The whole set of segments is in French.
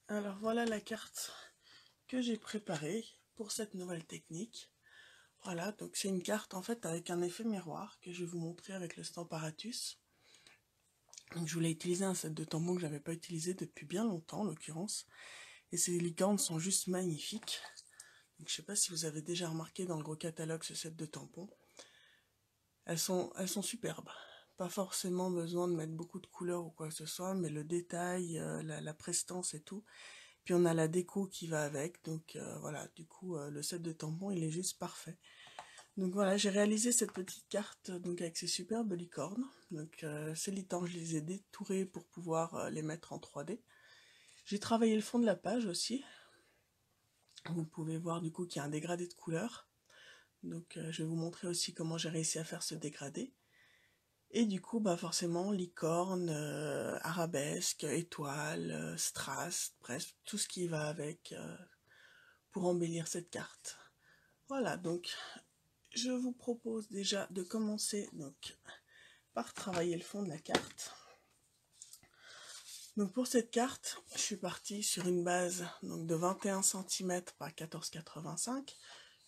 Alors voilà la carte que j'ai préparée pour cette nouvelle technique. Voilà, donc c'est une carte en fait avec un effet miroir que je vais vous montrer avec le Stamparatus. Donc je voulais utiliser un set de tampons que j'avais pas utilisé depuis bien longtemps en l'occurrence. Et ces licornes sont juste magnifiques. Donc je sais pas si vous avez déjà remarqué dans le gros catalogue ce set de tampons. Elles sont superbes. Pas forcément besoin de mettre beaucoup de couleurs ou quoi que ce soit, mais le détail, la prestance et tout. Puis on a la déco qui va avec, donc voilà, du coup le set de tampons il est juste parfait. Donc voilà, j'ai réalisé cette petite carte donc avec ces superbes licornes. Donc ces licornes, je les ai détourées pour pouvoir les mettre en 3D. J'ai travaillé le fond de la page aussi. Vous pouvez voir du coup qu'il y a un dégradé de couleurs. Donc je vais vous montrer aussi comment j'ai réussi à faire ce dégradé. Et du coup, bah forcément, licorne, arabesque, étoile, strass, bref, tout ce qui va avec pour embellir cette carte. Voilà, donc je vous propose déjà de commencer donc par travailler le fond de la carte. Donc pour cette carte, je suis partie sur une base donc de 21 cm par 14,85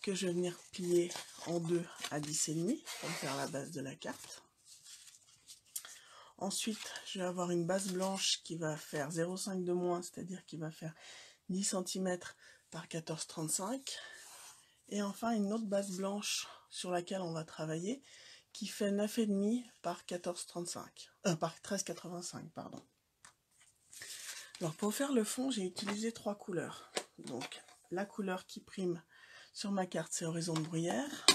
que je vais venir plier en deux à 10,5 pour faire la base de la carte. Ensuite, je vais avoir une base blanche qui va faire 0,5 de moins, c'est-à-dire qui va faire 10 cm par 14,35. Et enfin, une autre base blanche sur laquelle on va travailler, qui fait 9,5 par 14,35. Par 13,85, pardon. Alors, pour faire le fond, j'ai utilisé 3 couleurs. Donc, la couleur qui prime sur ma carte, c'est Horizon de Bruyère.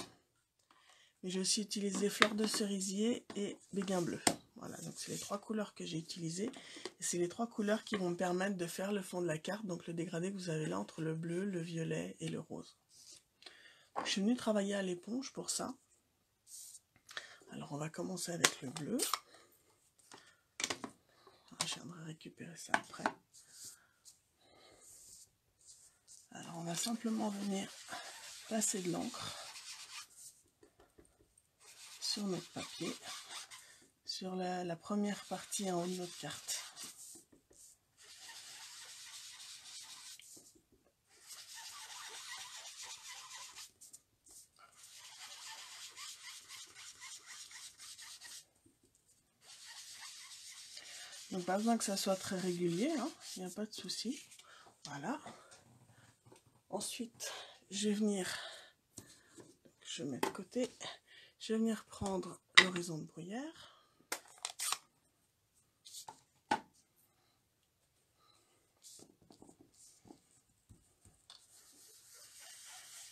Mais j'ai aussi utilisé Fleur de Cerisier et Béguin Bleu. Voilà, donc c'est les 3 couleurs que j'ai utilisées. Et c'est les 3 couleurs qui vont me permettre de faire le fond de la carte, donc le dégradé que vous avez là entre le bleu, le violet et le rose. Je suis venue travailler à l'éponge pour ça. Alors on va commencer avec le bleu. Je viendrai récupérer ça après. Alors on va simplement venir passer de l'encre sur notre papier, sur la première partie en haut de notre carte. Donc pas besoin que ça soit très régulier, hein, il n'y a pas de souci. Voilà. Ensuite, je vais venir, je mets de côté, je vais venir prendre l'horizon de Bruyère.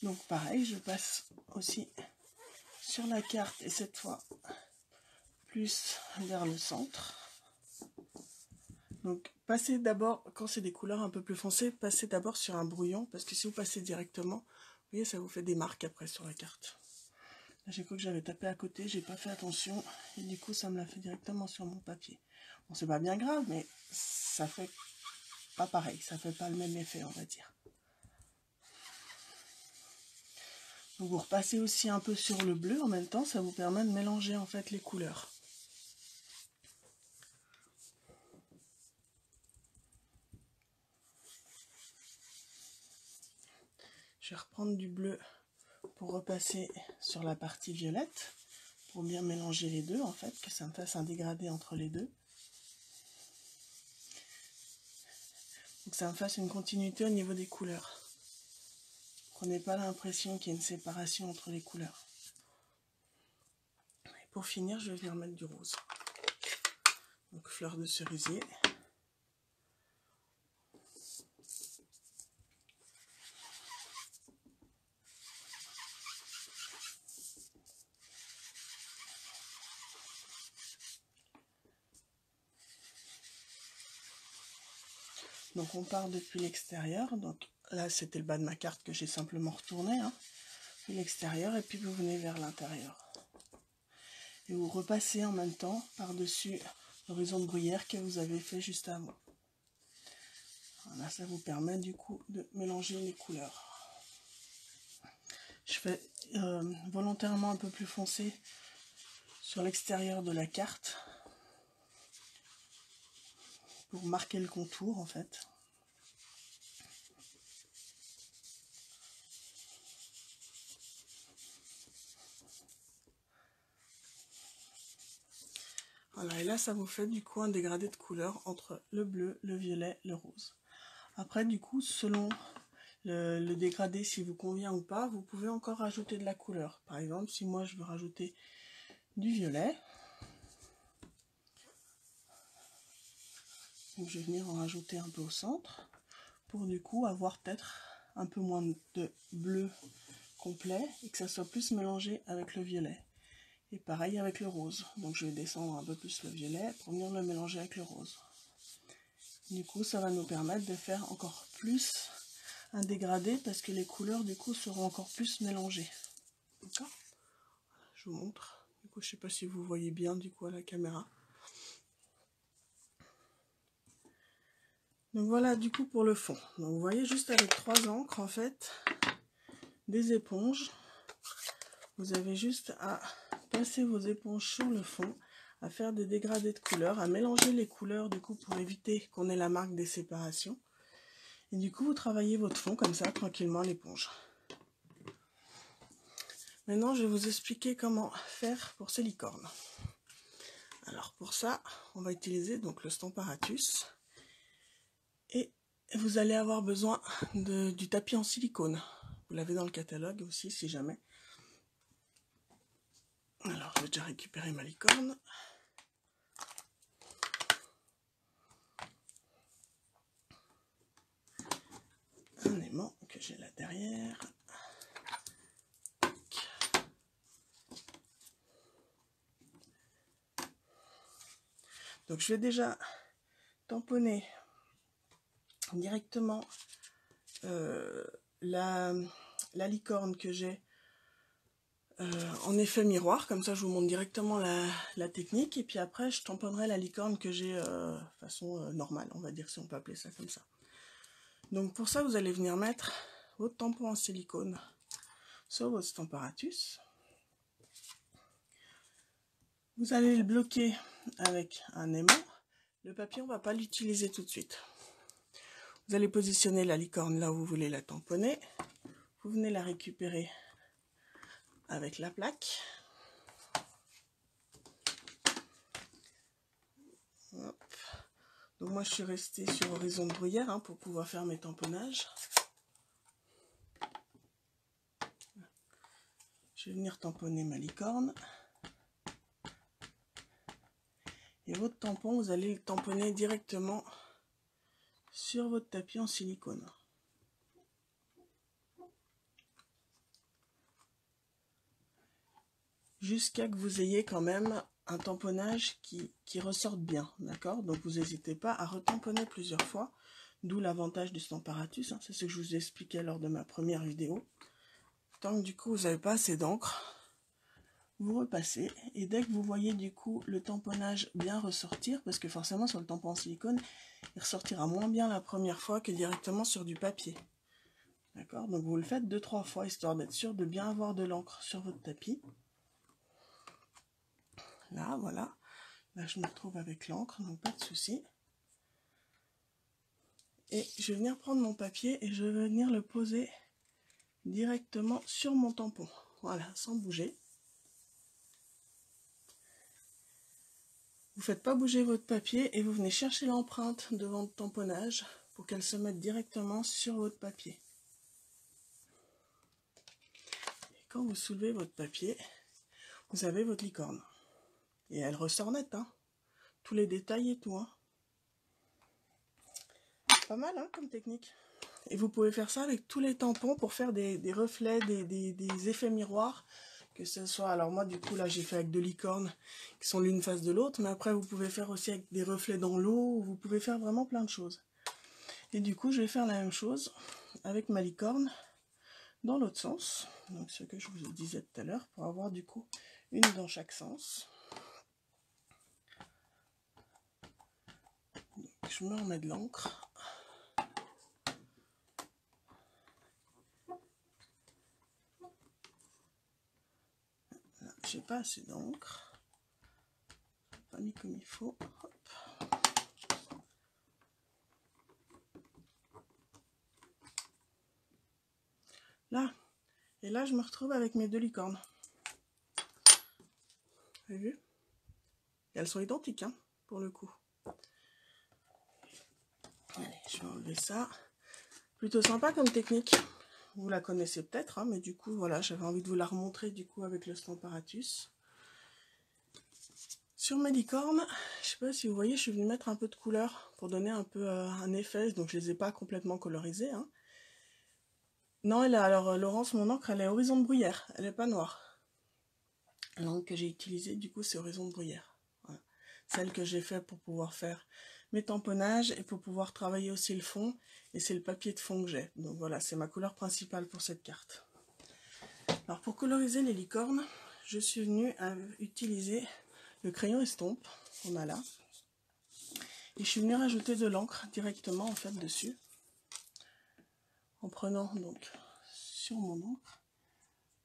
Donc pareil, je passe aussi sur la carte et cette fois plus vers le centre. Donc passez d'abord, quand c'est des couleurs un peu plus foncées, passez d'abord sur un brouillon, parce que si vous passez directement, vous voyez, ça vous fait des marques après sur la carte. Là j'ai cru que j'avais tapé à côté, j'ai pas fait attention, et du coup ça me l'a fait directement sur mon papier. Bon, c'est pas bien grave, mais ça fait pas pareil, ça fait pas le même effet, on va dire. Donc vous repassez aussi un peu sur le bleu en même temps, ça vous permet de mélanger en fait les couleurs. Je vais reprendre du bleu pour repasser sur la partie violette, pour bien mélanger les deux en fait, que ça me fasse un dégradé entre les deux. Donc ça me fasse une continuité au niveau des couleurs. Qu'on n'ait pas l'impression qu'il y ait une séparation entre les couleurs. Et pour finir, je vais venir mettre du rose. Donc fleur de cerisier. Donc on part depuis l'extérieur. Donc là c'était le bas de ma carte que j'ai simplement retourné. Hein. Puis l'extérieur et puis vous venez vers l'intérieur. Et vous repassez en même temps par-dessus l'horizon de Bruyère que vous avez fait juste avant. Voilà, ça vous permet du coup de mélanger les couleurs. Je fais volontairement un peu plus foncé sur l'extérieur de la carte pour marquer le contour en fait. Voilà, et là ça vous fait du coup un dégradé de couleur entre le bleu, le violet, le rose. Après du coup, selon le dégradé, si vous convient ou pas, vous pouvez encore rajouter de la couleur. Par exemple, si moi je veux rajouter du violet, donc je vais venir en rajouter un peu au centre, pour du coup avoir peut-être un peu moins de bleu complet et que ça soit plus mélangé avec le violet. Et pareil avec le rose. Donc je vais descendre un peu plus le violet pour venir le mélanger avec le rose. Du coup, ça va nous permettre de faire encore plus un dégradé parce que les couleurs du coup seront encore plus mélangées. D'accord ? Je vous montre. Du coup, je sais pas si vous voyez bien du coup à la caméra. Donc voilà du coup pour le fond. Donc vous voyez juste avec 3 encres en fait, des éponges. Vous avez juste à passer vos éponges sur le fond, à faire des dégradés de couleurs, à mélanger les couleurs du coup pour éviter qu'on ait la marque des séparations. Et du coup vous travaillez votre fond comme ça tranquillement à l'éponge. Maintenant je vais vous expliquer comment faire pour ces licornes. Alors pour ça on va utiliser donc le Stamparatus et vous allez avoir besoin du tapis en silicone. Vous l'avez dans le catalogue aussi si jamais. Alors je vais déjà récupérer ma licorne. Un aimant que j'ai là derrière. Donc je vais déjà tamponner directement la licorne que j'ai en effet miroir, comme ça je vous montre directement la technique, et puis après je tamponnerai la licorne que j'ai façon normale, on va dire, si on peut appeler ça comme ça. Donc pour ça vous allez venir mettre votre tampon en silicone sur votre Stamparatus. Vous allez le bloquer avec un aimant. Le papier on ne va pas l'utiliser tout de suite. Vous allez positionner la licorne là où vous voulez la tamponner. Vous venez la récupérer avec la plaque. Hop. Donc moi je suis restée sur horizon de bruyère pour pouvoir faire mes tamponnages. Je vais venir tamponner ma licorne. Et votre tampon, vous allez le tamponner directement sur votre tapis en silicone. Jusqu'à que vous ayez quand même un tamponnage qui ressorte bien, d'accord? Donc vous n'hésitez pas à retamponner plusieurs fois, d'où l'avantage du Stamparatus, c'est ce que je vous expliquais lors de ma première vidéo. Tant que du coup vous n'avez pas assez d'encre, vous repassez, et dès que vous voyez du coup le tamponnage bien ressortir, parce que forcément sur le tampon en silicone, il ressortira moins bien la première fois que directement sur du papier. D'accord? Donc vous le faites 2-3 fois, histoire d'être sûr de bien avoir de l'encre sur votre tapis. Là, voilà. Là, je me retrouve avec l'encre, donc pas de souci. Et je vais venir prendre mon papier et je vais venir le poser directement sur mon tampon. Voilà, sans bouger. Vous ne faites pas bouger votre papier et vous venez chercher l'empreinte de votre tamponnage pour qu'elle se mette directement sur votre papier. Et quand vous soulevez votre papier, vous avez votre licorne. Et elle ressort nette, tous les détails et tout. Pas mal comme technique. Et vous pouvez faire ça avec tous les tampons pour faire des reflets, des effets miroirs. Que ce soit, alors moi du coup là j'ai fait avec 2 licornes qui sont l'une face de l'autre, mais après vous pouvez faire aussi avec des reflets dans l'eau, vous pouvez faire vraiment plein de choses. Et du coup je vais faire la même chose avec ma licorne dans l'autre sens, donc ce que je vous disais tout à l'heure, pour avoir du coup une dans chaque sens. Donc, je me remets de l'encre. J'ai pas assez d'encre, pas mis comme il faut. Hop. Là, et là je me retrouve avec mes 2 licornes. Vous avez vu? elles sont identiques, hein, pour le coup. Allez, je vais enlever ça. Plutôt sympa comme technique. Vous la connaissez peut-être, hein, mais du coup, voilà, j'avais envie de vous la remontrer du coup avec le Stamparatus. Sur mes licornes, je sais pas si vous voyez, je suis venue mettre un peu de couleur pour donner un peu un effet, donc je les ai pas complètement colorisées, hein. Non, alors Laurence, mon encre, elle est horizon de bruyère, elle est pas noire. L'encre que j'ai utilisée, du coup, c'est horizon de bruyère. Voilà. Celle que j'ai fait pour pouvoir faire mes tamponnages et pour pouvoir travailler aussi le fond, et c'est le papier de fond que j'ai. Donc voilà, c'est ma couleur principale pour cette carte. Alors pour coloriser les licornes, je suis venue à utiliser le crayon estompe qu'on a là. Et je suis venue rajouter de l'encre directement en fait dessus. En prenant donc sur mon encre,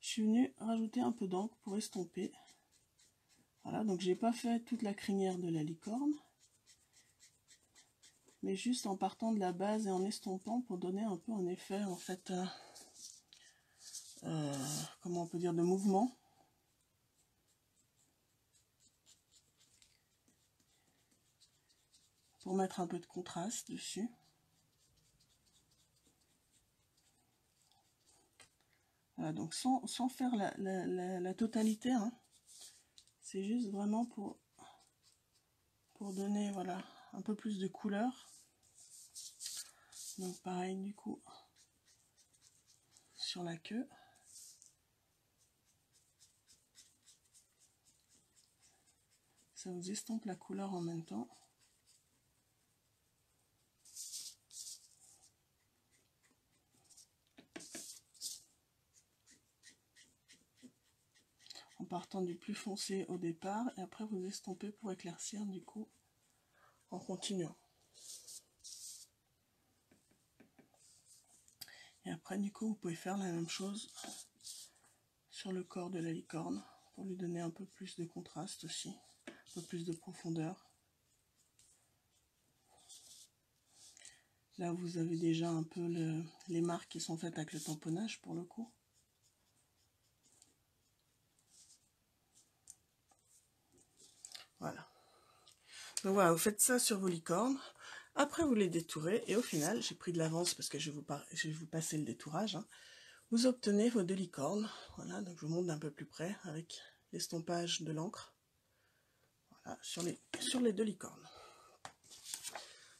je suis venue rajouter un peu d'encre pour estomper. Voilà, donc j'ai pas fait toute la crinière de la licorne, mais juste en partant de la base et en estompant pour donner un peu un effet en fait, comment on peut dire, de mouvement. Pour mettre un peu de contraste dessus. Voilà, donc sans faire la totalité, hein. C'est juste vraiment pour donner voilà, un peu plus de couleur. Donc pareil du coup sur la queue. Ça vous estompe la couleur en même temps. En partant du plus foncé au départ et après vous estompez pour éclaircir du coup en continuant. Et après du coup vous pouvez faire la même chose sur le corps de la licorne pour lui donner un peu plus de contraste aussi, un peu plus de profondeur. Là vous avez déjà un peu les marques qui sont faites avec le tamponnage pour le coup. Voilà. Donc voilà, vous faites ça sur vos licornes. Après, vous les détourez et au final, j'ai pris de l'avance parce que je vais vous passer le détourage. Hein. Vous obtenez vos 2 licornes. Voilà, donc je vous montre d'un peu plus près avec l'estompage de l'encre. Voilà, sur les 2 licornes.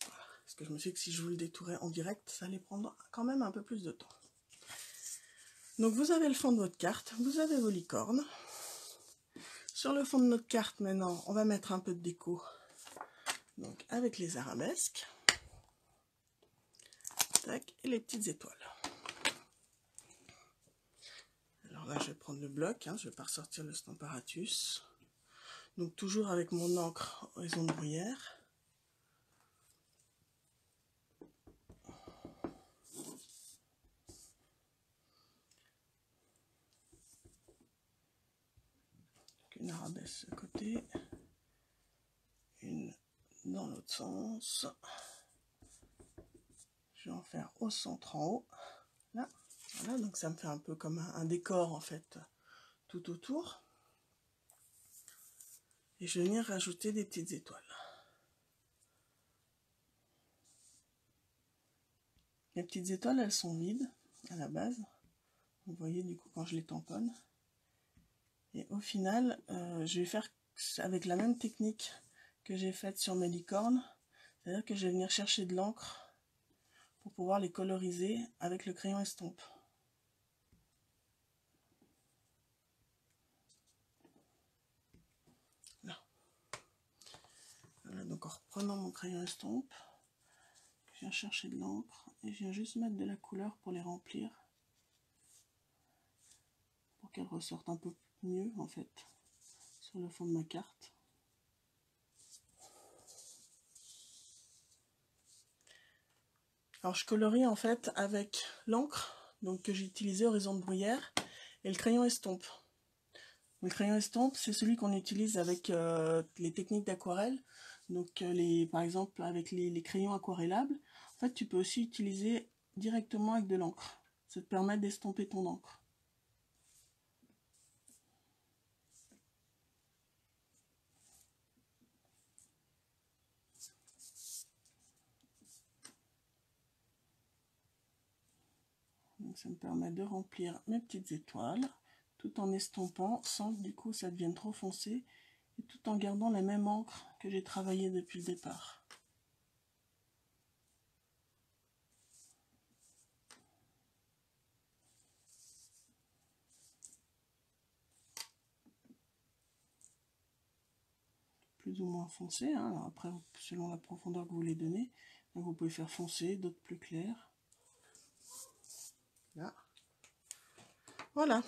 Voilà, parce que je me suis dit que si je vous le détourais en direct, ça allait prendre quand même un peu plus de temps. Donc vous avez le fond de votre carte, vous avez vos licornes. Sur le fond de notre carte, maintenant, on va mettre un peu de déco. Donc avec les arabesques. Tac, et les petites étoiles. Alors là, je vais prendre le bloc, hein, je ne vais pas ressortir le Stamparatus. Donc toujours avec mon encre horizon de bruyère. Une arabesque de côté, une dans l'autre sens. Je vais en faire au centre en haut. Là, voilà, donc ça me fait un peu comme un décor en fait, tout autour. Et je vais venir rajouter des petites étoiles. Les petites étoiles, elles sont vides à la base. Vous voyez du coup quand je les tamponne. Et au final, je vais faire avec la même technique que j'ai faite sur mes licornes. C'est-à-dire que je vais venir chercher de l'encre pour pouvoir les coloriser avec le crayon estompe. Là. Voilà, donc en reprenant mon crayon estompe, je viens chercher de l'encre et je viens juste mettre de la couleur pour les remplir. Pour qu'elles ressortent un peu mieux en fait sur le fond de ma carte. Alors je colorie en fait avec l'encre donc que j'ai utilisé horizon de bruyère et le crayon estompe. Le crayon estompe c'est celui qu'on utilise avec les techniques d'aquarelle. Donc par exemple avec les crayons aquarellables. En fait tu peux aussi utiliser directement avec de l'encre. Ça te permet d'estomper ton encre. Donc ça me permet de remplir mes petites étoiles tout en estompant sans que du coup ça devienne trop foncé et tout en gardant la même encre que j'ai travaillé depuis le départ. Plus ou moins foncé, hein. Alors après selon la profondeur que vous voulez donner, donc vous pouvez faire foncé, d'autres plus clairs. Là. Voilà.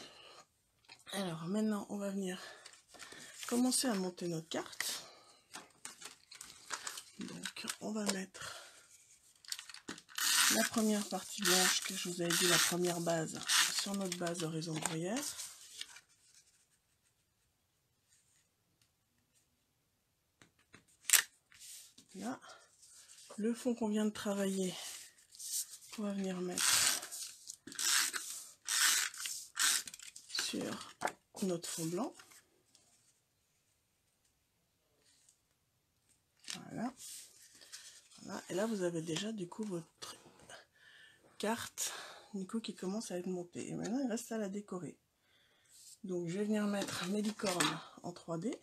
Alors maintenant on va venir commencer à monter notre carte. Donc on va mettre la première partie blanche que je vous avais dit, la première base, sur notre base horizon de bruyère. Là, le fond qu'on vient de travailler, on va venir mettre sur notre fond blanc. Voilà. Voilà. Et là, vous avez déjà du coup votre carte du coup qui commence à être montée. Et maintenant, il reste à la décorer. Donc, je vais venir mettre mes licornes en 3D.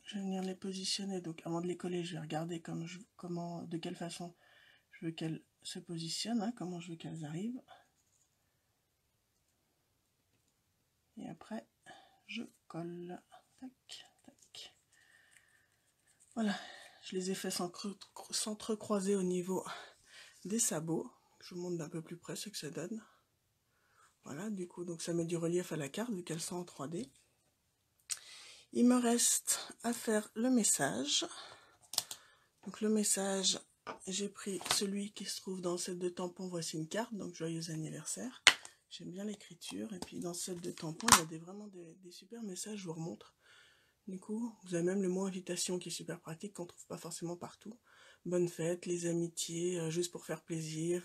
Je vais venir les positionner. Donc, avant de les coller, je vais regarder de quelle façon je veux qu'elles se positionnent, hein, comment je veux qu'elles arrivent. Et après, je colle. Tac, tac. Voilà, je les ai fait s'entrecroiser au niveau des sabots. Je vous montre d'un peu plus près ce que ça donne. Voilà, du coup, donc ça met du relief à la carte vu qu'elles sont en 3D. Il me reste à faire le message. Donc le message, j'ai pris celui qui se trouve dans le set de tampons. Voici une carte, donc joyeux anniversaire. J'aime bien l'écriture. Et puis dans ce set de tampons, il y a vraiment des super messages, je vous remontre. Du coup, vous avez même le mot invitation qui est super pratique, qu'on ne trouve pas forcément partout. Bonne fête, les amitiés, juste pour faire plaisir,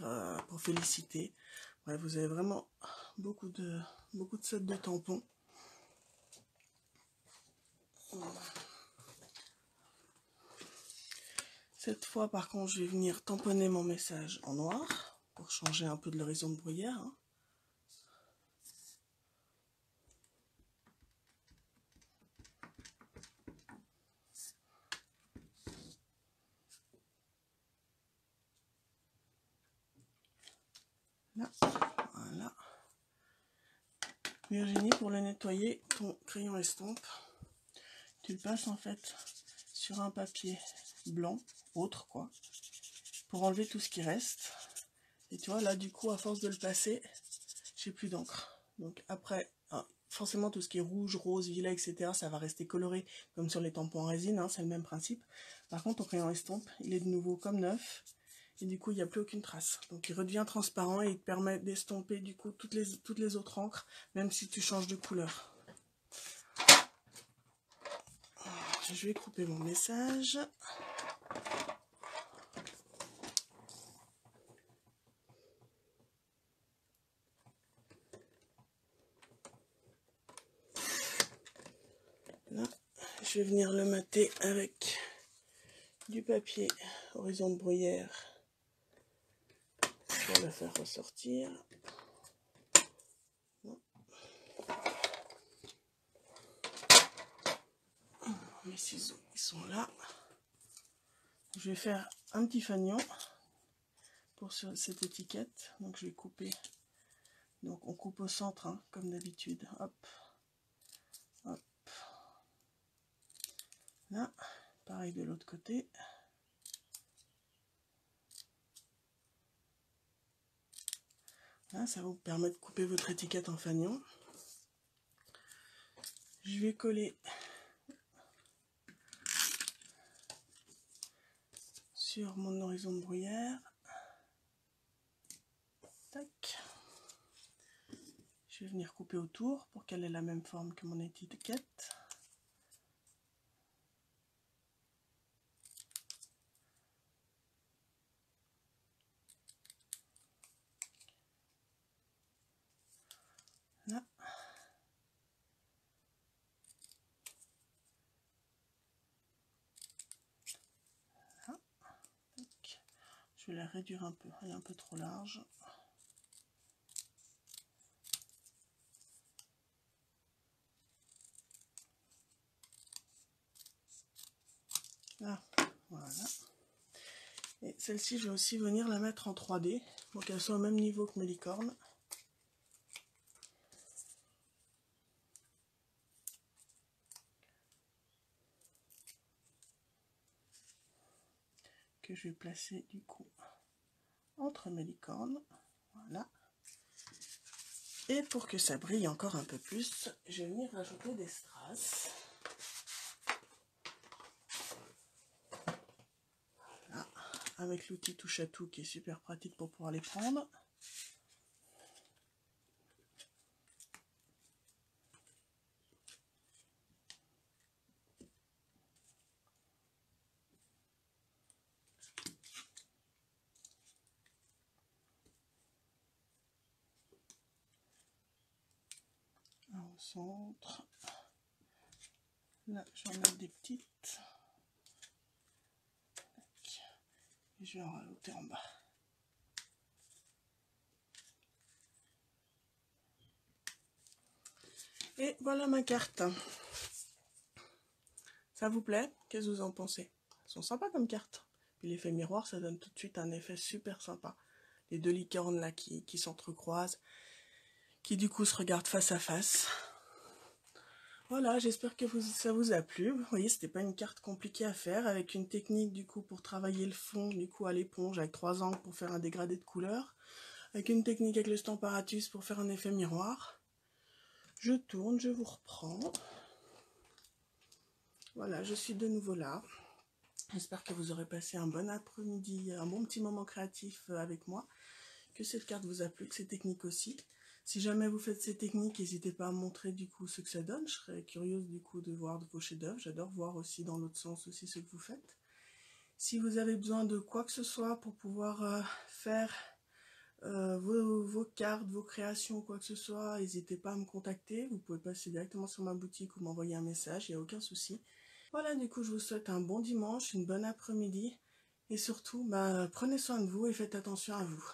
pour féliciter. Ouais, vous avez vraiment beaucoup de sets de tampons. Cette fois, par contre, je vais venir tamponner mon message en noir pour changer un peu de l'horizon de bruyère. Hein. Là, voilà. Virginie, pour le nettoyer, ton crayon estompe, tu le passes en fait sur un papier blanc, autre quoi, pour enlever tout ce qui reste. Et tu vois, là du coup, à force de le passer, j'ai plus d'encre. Donc après, forcément tout ce qui est rouge, rose, violet, etc., ça va rester coloré comme sur les tampons en résine, hein, c'est le même principe. Par contre, ton crayon estompe, il est de nouveau comme neuf. Et du coup, il n'y a plus aucune trace. Donc, il redevient transparent et il te permet d'estomper du coup toutes les autres encres, même si tu changes de couleur. Je vais couper mon message. Là, je vais venir le mater avec du papier horizon de bruyère pour le faire ressortir. Mes ciseaux, ils sont là. Je vais faire un petit fanion pour cette étiquette. Donc je vais couper. Donc on coupe au centre, hein, comme d'habitude. Hop, hop. Là, pareil de l'autre côté. Là, ça vous permet de couper votre étiquette en fanion. Je vais coller sur mon horizon de bruyère. Tac. Je vais venir couper autour pour qu'elle ait la même forme que mon étiquette. Là. Là. Je vais la réduire un peu, elle est un peu trop large. Là, voilà. Et celle-ci, je vais aussi venir la mettre en 3D pour qu'elle soit au même niveau que mes licornes. Que je vais placer du coup entre mes licornes. Voilà. Et pour que ça brille encore un peu plus, je vais venir rajouter des strass. Voilà. Avec l'outil touche à tout qui est super pratique pour pouvoir les prendre. Au centre. Là, j'en mets des petites. Et je vais en rajouter en bas. Et voilà ma carte. Ça vous plaît? Qu'est-ce que vous en pensez? Elles sont sympas comme cartes. Puis l'effet miroir, ça donne tout de suite un effet super sympa. Les deux licornes là qui s'entrecroisent, qui du coup se regardent face à face. Voilà, j'espère que ça vous a plu. Vous voyez, c'était pas une carte compliquée à faire, avec une technique du coup pour travailler le fond, du coup à l'éponge, avec 3 angles pour faire un dégradé de couleur, avec une technique avec le Stamparatus pour faire un effet miroir. Je tourne, je vous reprends. Voilà, je suis de nouveau là. J'espère que vous aurez passé un bon après-midi, un bon petit moment créatif avec moi, que cette carte vous a plu, que ces techniques aussi. Si jamais vous faites ces techniques, n'hésitez pas à me montrer du coup ce que ça donne. Je serais curieuse du coup de voir vos chefs-d'œuvre. J'adore voir aussi dans l'autre sens aussi ce que vous faites. Si vous avez besoin de quoi que ce soit pour pouvoir faire vos cartes, vos créations, quoi que ce soit, n'hésitez pas à me contacter. Vous pouvez passer directement sur ma boutique ou m'envoyer un message, il n'y a aucun souci. Voilà, du coup, je vous souhaite un bon dimanche, une bonne après-midi. Et surtout, prenez soin de vous et faites attention à vous.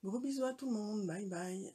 Gros bisous à tout le monde. Bye bye.